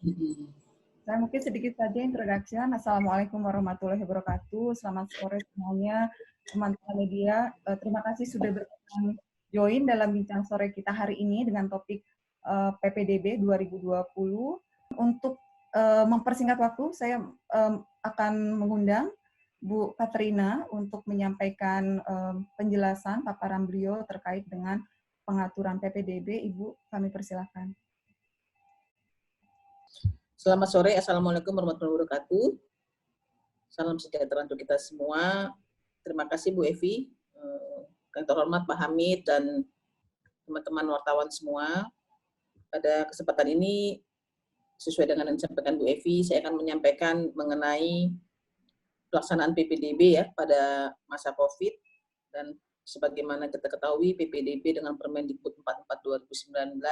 Saya mungkin sedikit saja introduction. Assalamualaikum warahmatullahi wabarakatuh. Selamat sore semuanya, teman-teman media. Terima kasih sudah berkenan join dalam bincang sore kita hari ini dengan topik PPDB 2020. Untuk mempersingkat waktu, saya akan mengundang Bu Katrina untuk menyampaikan penjelasan paparan beliau terkait dengan pengaturan PPDB. Ibu, kami persilakan. Selamat sore, Assalamualaikum warahmatullahi wabarakatuh. Salam sejahtera untuk kita semua. Terima kasih Bu Evi, yang terhormat Pak Hamid, dan teman-teman wartawan semua. Pada kesempatan ini, sesuai dengan yang disampaikan Bu Evi, saya akan menyampaikan mengenai pelaksanaan PPDB ya pada masa COVID, dan sebagaimana kita ketahui PPDB dengan Permendikbud 44/2019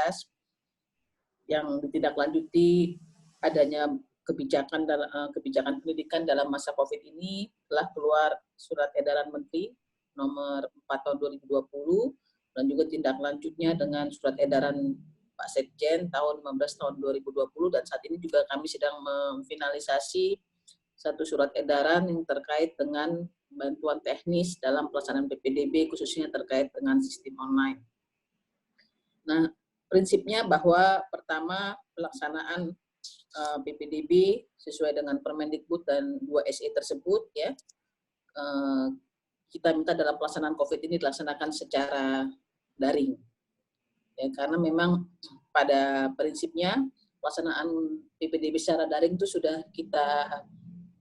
yang ditindaklanjuti adanya kebijakan pendidikan dalam masa COVID ini, telah keluar surat edaran Menteri nomor 4 tahun 2020 dan juga tindak lanjutnya dengan surat edaran Pak Sekjen tahun 15 tahun 2020, dan saat ini juga kami sedang memfinalisasi satu surat edaran yang terkait dengan bantuan teknis dalam pelaksanaan PPDB khususnya terkait dengan sistem online. Nah, prinsipnya bahwa pertama pelaksanaan PPDB sesuai dengan Permendikbud dan 2 SE tersebut ya, kita minta dalam pelaksanaan COVID ini dilaksanakan secara daring ya, karena memang pada prinsipnya pelaksanaan PPDB secara daring itu sudah kita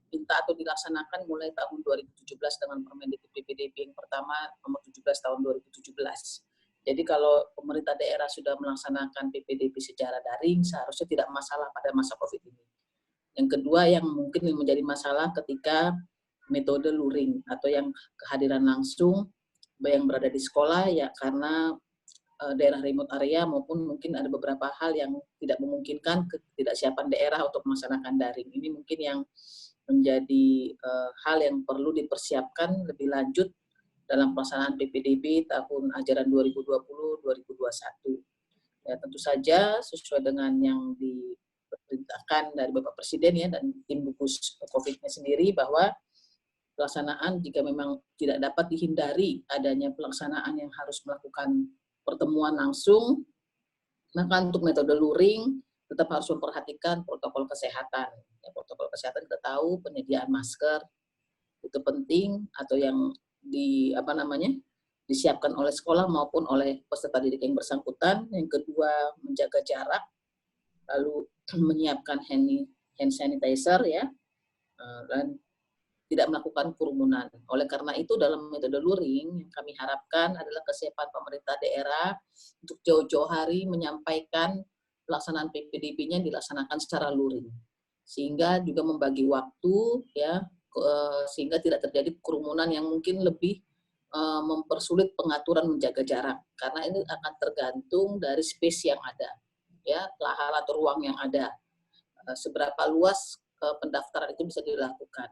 minta atau dilaksanakan mulai tahun 2017 dengan Permendikbud PPDB yang pertama nomor 17 tahun 2017. Jadi kalau pemerintah daerah sudah melaksanakan PPDB secara daring, seharusnya tidak masalah pada masa COVID ini. Yang kedua yang mungkin menjadi masalah ketika metode luring atau yang kehadiran langsung yang berada di sekolah ya, karena daerah remote area maupun mungkin ada beberapa hal yang tidak memungkinkan ketidaksiapan daerah untuk melaksanakan daring. Ini mungkin yang menjadi hal yang perlu dipersiapkan lebih lanjut dalam pelaksanaan PPDB tahun ajaran 2020-2021. Ya, tentu saja sesuai dengan yang diperintahkan dari Bapak Presiden ya dan tim gugus COVID-nya sendiri, bahwa pelaksanaan jika memang tidak dapat dihindari adanya pelaksanaan yang harus melakukan pertemuan langsung, maka untuk metode luring tetap harus memperhatikan protokol kesehatan. Ya, protokol kesehatan kita tahu penyediaan masker itu penting, atau yang disiapkan oleh sekolah maupun oleh peserta didik yang bersangkutan. Yang kedua, menjaga jarak, lalu menyiapkan hand sanitizer ya, dan tidak melakukan kerumunan. Oleh karena itu dalam metode luring yang kami harapkan adalah kesiapan pemerintah daerah untuk jauh-jauh hari menyampaikan pelaksanaan PPDB-nya dilaksanakan secara luring, sehingga juga membagi waktu ya, sehingga tidak terjadi kerumunan yang mungkin lebih mempersulit pengaturan menjaga jarak, karena ini akan tergantung dari space yang ada ya, lahan atau ruang yang ada, seberapa luas pendaftaran itu bisa dilakukan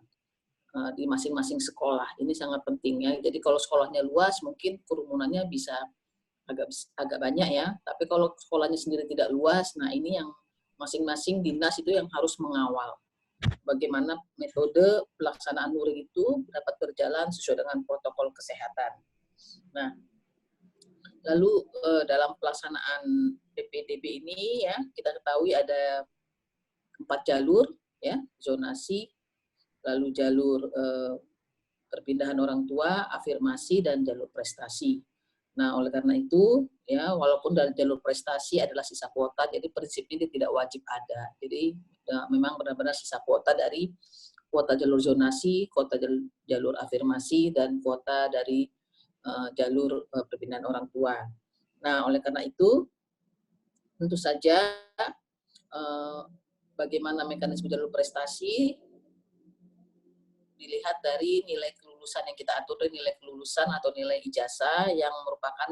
di masing-masing sekolah. Ini sangat penting ya. Jadi kalau sekolahnya luas mungkin kerumunannya bisa agak banyak ya, tapi kalau sekolahnya sendiri tidak luas, nah ini yang masing-masing dinas itu yang harus mengawal bagaimana metode pelaksanaan luring itu dapat berjalan sesuai dengan protokol kesehatan. Nah, lalu dalam pelaksanaan PPDB ini ya, kita ketahui ada 4 jalur ya, zonasi, lalu jalur perpindahan orang tua, afirmasi, dan jalur prestasi. Nah, oleh karena itu ya, walaupun dari jalur prestasi adalah sisa kuota, jadi prinsipnya dia tidak wajib ada. Jadi ya, memang benar-benar sisa kuota dari kuota jalur zonasi, kuota jalur afirmasi, dan kuota dari jalur perpindahan orang tua. Nah, oleh karena itu tentu saja bagaimana mekanisme jalur prestasi dilihat dari nilai kelulusan yang kita atur, dari nilai kelulusan atau nilai ijazah yang merupakan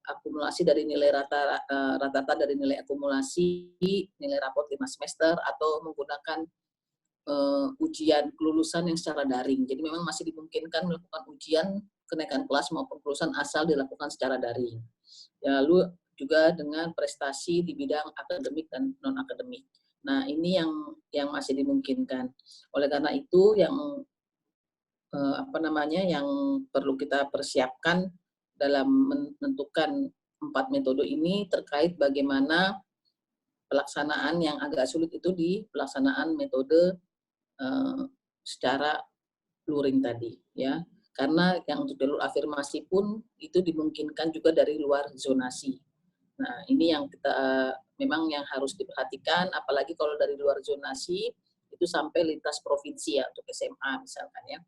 akumulasi dari nilai rata-rata dari nilai akumulasi, nilai raport 5 semester, atau menggunakan ujian kelulusan yang secara daring. Jadi memang masih dimungkinkan melakukan ujian kenaikan kelas maupun kelulusan asal dilakukan secara daring. Ya, lalu juga dengan prestasi di bidang akademik dan non-akademik. Nah, ini yang masih dimungkinkan. Oleh karena itu yang yang perlu kita persiapkan dalam menentukan 4 metode ini terkait bagaimana pelaksanaan yang agak sulit itu di pelaksanaan metode secara luring tadi, ya. Karena yang untuk jalur afirmasi pun itu dimungkinkan juga dari luar zonasi. Nah, ini yang kita memang yang harus diperhatikan, apalagi kalau dari luar zonasi itu sampai lintas provinsi ya untuk SMA misalkan ya.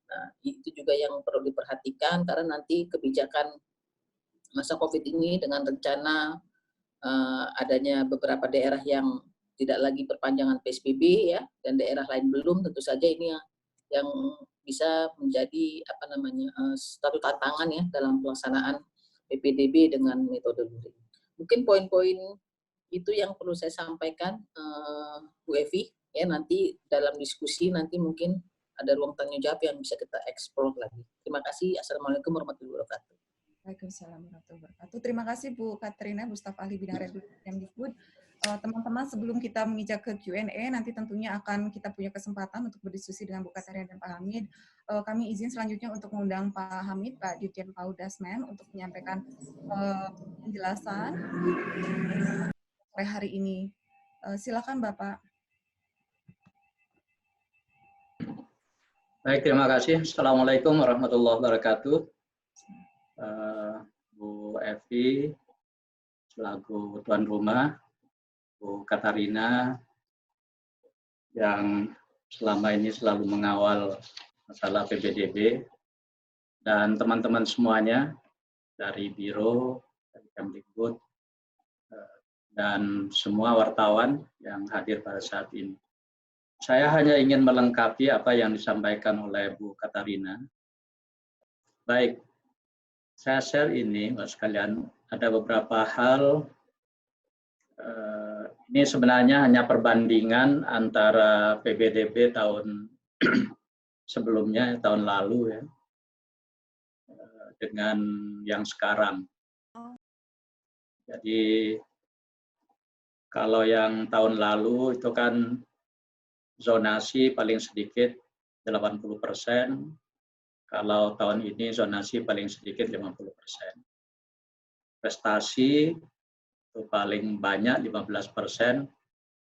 Nah, itu juga yang perlu diperhatikan karena nanti kebijakan masa COVID ini dengan rencana adanya beberapa daerah yang tidak lagi perpanjangan PSBB ya dan daerah lain belum, tentu saja ini yang bisa menjadi satu tantangan ya dalam pelaksanaan PPDB dengan metode luring. Mungkin poin-poin itu yang perlu saya sampaikan, Bu Evi, ya nanti dalam diskusi nanti mungkin ada ruang tanya jawab yang bisa kita eksplor lagi. Terima kasih. Assalamualaikum warahmatullahi wabarakatuh. Waalaikumsalam warahmatullahi wabarakatuh. Terima kasih Bu Katrina, Bu Staf Ahli Bidang Regulasi Kemdikbud. Teman-teman, sebelum kita menginjak ke Q&A, nanti tentunya akan kita punya kesempatan untuk berdiskusi dengan Bu Katrina dan Pak Hamid. Kami izin selanjutnya untuk mengundang Pak Hamid, Pak Dirjen PAUD Dasmen, untuk menyampaikan penjelasan sore hari ini. Silakan Bapak. Baik, terima kasih. Assalamualaikum warahmatullahi wabarakatuh. Bu Evi, selaku tuan rumah, Bu Katarina, yang selama ini selalu mengawal masalah PPDB, dan teman-teman semuanya dari Biro, dari Kemdikbud, dan semua wartawan yang hadir pada saat ini. Saya hanya ingin melengkapi apa yang disampaikan oleh Bu Katarina. Baik, saya share ini, Mas sekalian, ada beberapa hal. Ini sebenarnya hanya perbandingan antara PPDB tahun sebelumnya, tahun lalu ya, dengan yang sekarang. Jadi kalau yang tahun lalu itu kan zonasi paling sedikit 80%, kalau tahun ini zonasi paling sedikit 50%. Prestasi itu paling banyak 15%,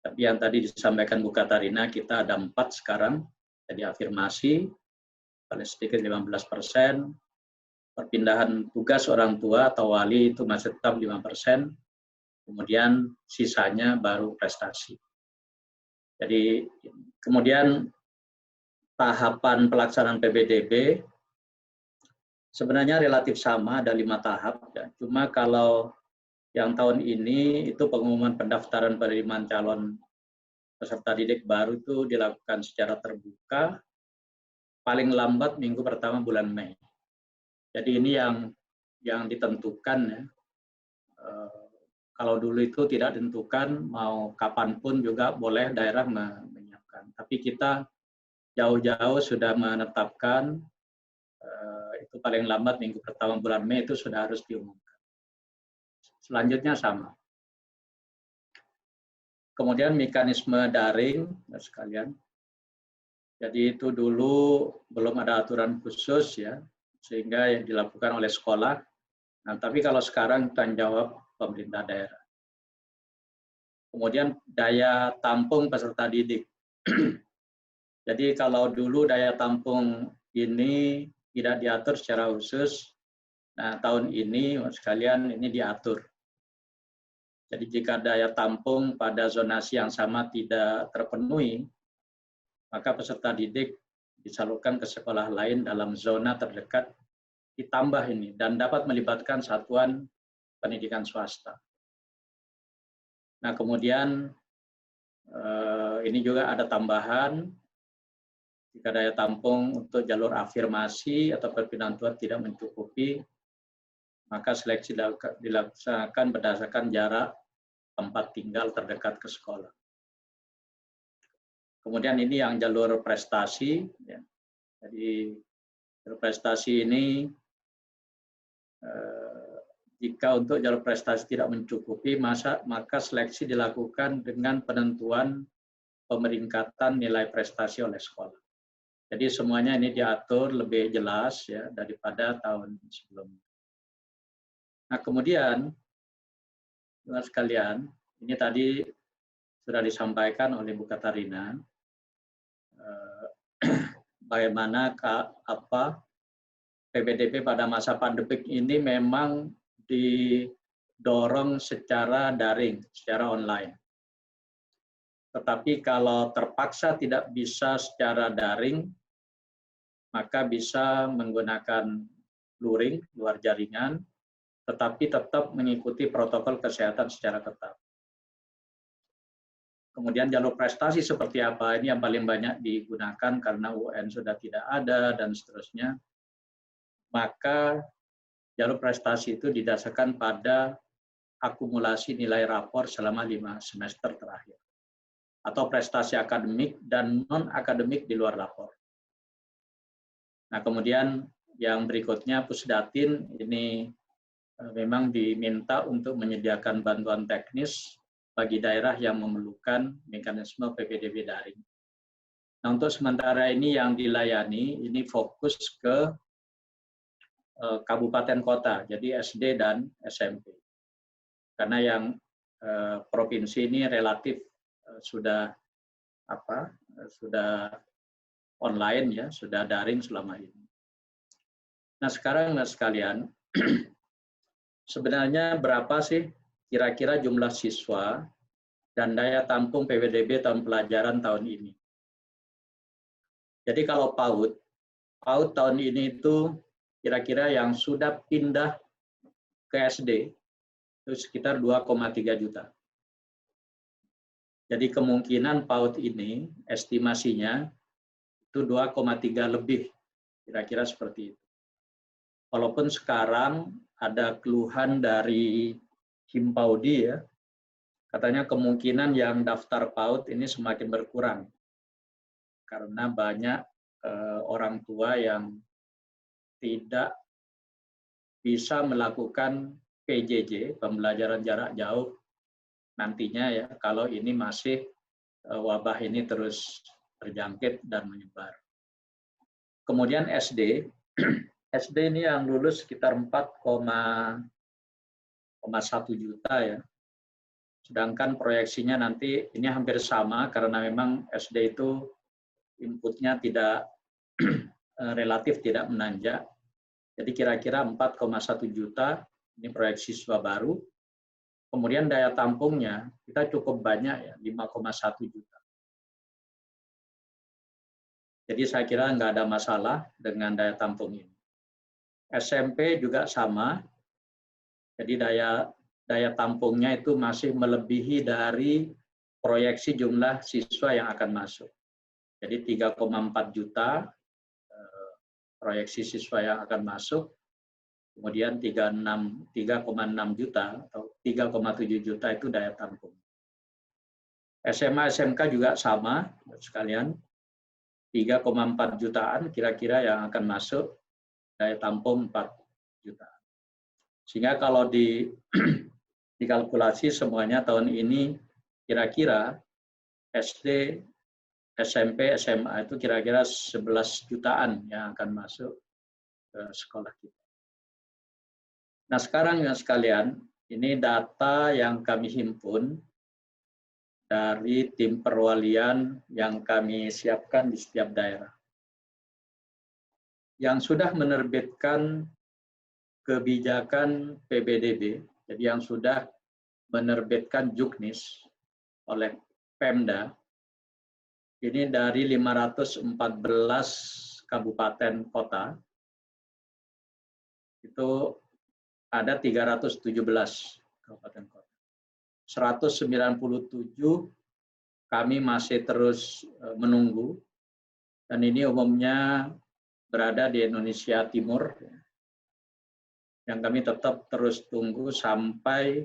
tapi yang tadi disampaikan Bu Katarina, kita ada 4 sekarang, jadi afirmasi paling sedikit 15%, perpindahan tugas orang tua atau wali itu masih tetap 5%, kemudian sisanya baru prestasi. Jadi kemudian tahapan pelaksanaan PPDB sebenarnya relatif sama, ada 5 tahap, ya. Cuma kalau yang tahun ini itu pengumuman pendaftaran penerimaan calon peserta didik baru itu dilakukan secara terbuka, paling lambat minggu pertama bulan Mei. Jadi ini yang ditentukan ya. Kalau dulu itu tidak ditentukan, mau kapanpun juga boleh daerah menyiapkan. Tapi kita jauh-jauh sudah menetapkan itu paling lambat minggu pertama bulan Mei itu sudah harus diumumkan. Selanjutnya sama. Kemudian mekanisme daring, sekalian. Jadi itu dulu belum ada aturan khusus ya, sehingga yang dilakukan oleh sekolah. Nah, tapi kalau sekarang tanggung jawab pemerintah daerah. Kemudian daya tampung peserta didik. Jadi kalau dulu daya tampung ini tidak diatur secara khusus, nah tahun ini sekalian ini diatur. Jadi jika daya tampung pada zonasi yang sama tidak terpenuhi, maka peserta didik disalurkan ke sekolah lain dalam zona terdekat ditambah ini dan dapat melibatkan satuan pendidikan swasta. Nah kemudian ini juga ada tambahan, jika daya tampung untuk jalur afirmasi atau perpindahan tugas tidak mencukupi, maka seleksi dilaksanakan berdasarkan jarak tempat tinggal terdekat ke sekolah. Kemudian ini yang jalur prestasi. Ya. Jadi jalur prestasi ini jika untuk jalur prestasi tidak mencukupi, maka seleksi dilakukan dengan penentuan pemeringkatan nilai prestasi oleh sekolah. Jadi semuanya ini diatur lebih jelas ya daripada tahun sebelumnya. Nah kemudian, teman sekalian, ini tadi sudah disampaikan oleh Bu Katarina, bagaimana PBDB pada masa pandemik ini memang didorong secara daring, secara online. Tetapi kalau terpaksa tidak bisa secara daring, maka bisa menggunakan luring, luar jaringan, tetapi tetap mengikuti protokol kesehatan secara ketat. Kemudian jalur prestasi seperti apa, ini yang paling banyak digunakan karena UN sudah tidak ada, dan seterusnya. Maka jalur prestasi itu didasarkan pada akumulasi nilai rapor selama 5 semester terakhir. Atau prestasi akademik dan non-akademik di luar rapor. Nah, kemudian yang berikutnya Pusdatin ini memang diminta untuk menyediakan bantuan teknis bagi daerah yang memerlukan mekanisme PPDB daring. Nah, untuk sementara ini yang dilayani ini fokus ke kabupaten kota, jadi SD dan SMP. Karena yang provinsi ini relatif sudah online ya, sudah daring selama ini. Nah sekarang sekalian, sebenarnya berapa sih kira-kira jumlah siswa dan daya tampung PPDB tahun pelajaran tahun ini? Jadi kalau PAUD tahun ini itu kira-kira yang sudah pindah ke SD itu sekitar 2,3 juta. Jadi kemungkinan PAUD ini estimasinya itu 2,3 lebih, kira-kira seperti itu. Walaupun sekarang ada keluhan dari Himpaudi ya, katanya kemungkinan yang daftar PAUD ini semakin berkurang karena banyak orang tua yang tidak bisa melakukan PJJ, pembelajaran jarak jauh nantinya ya, kalau ini masih wabah ini terus terjangkit dan menyebar. Kemudian SD ini yang lulus sekitar 4,1 juta ya. Sedangkan proyeksinya nanti ini hampir sama karena memang SD itu inputnya tidak relatif tidak menanjak. Jadi kira-kira 4,1 juta ini proyeksi siswa baru. Kemudian daya tampungnya kita cukup banyak ya, 5,1 juta. Jadi saya kira nggak ada masalah dengan daya tampung ini. SMP juga sama. Jadi daya tampungnya itu masih melebihi dari proyeksi jumlah siswa yang akan masuk. Jadi 3,4 juta proyeksi siswa yang akan masuk. Kemudian 3,6 juta atau 3,7 juta itu daya tampung. SMA, SMK juga sama, sekalian. 3,4 jutaan kira-kira yang akan masuk, daya tampung 4 juta. Sehingga kalau dikalkulasi semuanya tahun ini kira-kira SD, SMP, SMA itu kira-kira 11 jutaan yang akan masuk ke sekolah kita. Nah sekarang ya sekalian, ini data yang kami himpun dari tim perwalian yang kami siapkan di setiap daerah. Yang sudah menerbitkan kebijakan PBDB, jadi yang sudah menerbitkan Juknis oleh Pemda, ini dari 514 kabupaten kota, itu ada 317 kabupaten kota. 197 kami masih terus menunggu, dan ini umumnya berada di Indonesia Timur, yang kami tetap terus tunggu sampai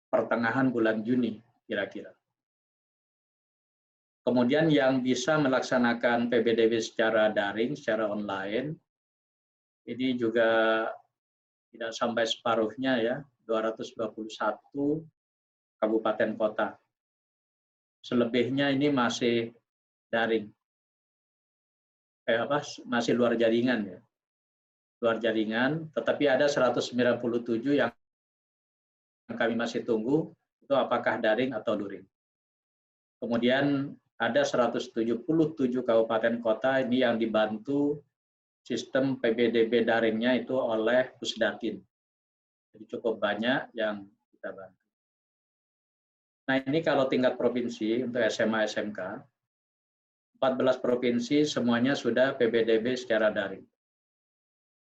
pertengahan bulan Juni kira-kira. Kemudian yang bisa melaksanakan PBDB secara daring, secara online, ini juga tidak sampai separuhnya ya, 221 kabupaten kota. Selebihnya ini masih daring. Masih luar jaringan ya. Luar jaringan, tetapi ada 197 yang kami masih tunggu, itu apakah daring atau luring. Kemudian ada 177 kabupaten kota ini yang dibantu sistem PBDB daringnya itu oleh Pusdatin. Jadi cukup banyak yang kita bantu. Nah ini kalau tingkat provinsi untuk SMA SMK, 14 provinsi semuanya sudah PBDB secara daring.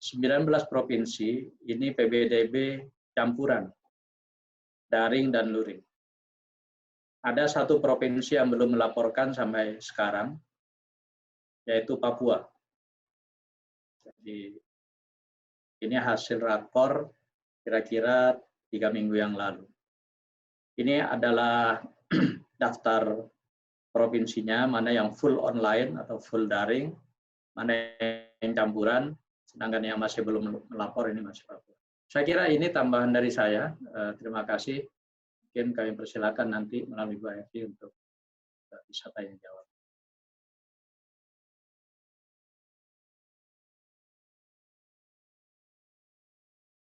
19 provinsi ini PBDB campuran, daring dan luring. Ada satu provinsi yang belum melaporkan sampai sekarang, yaitu Papua. Jadi ini hasil rakor kira-kira 3 minggu yang lalu. Ini adalah daftar provinsinya, mana yang full online atau full daring, mana yang campuran, sedangkan yang masih belum melapor ini masih Papua. Saya kira ini tambahan dari saya. Terima kasih. Mungkin kami persilakan nanti melalui Bu Evi untuk bisa tanya jawab.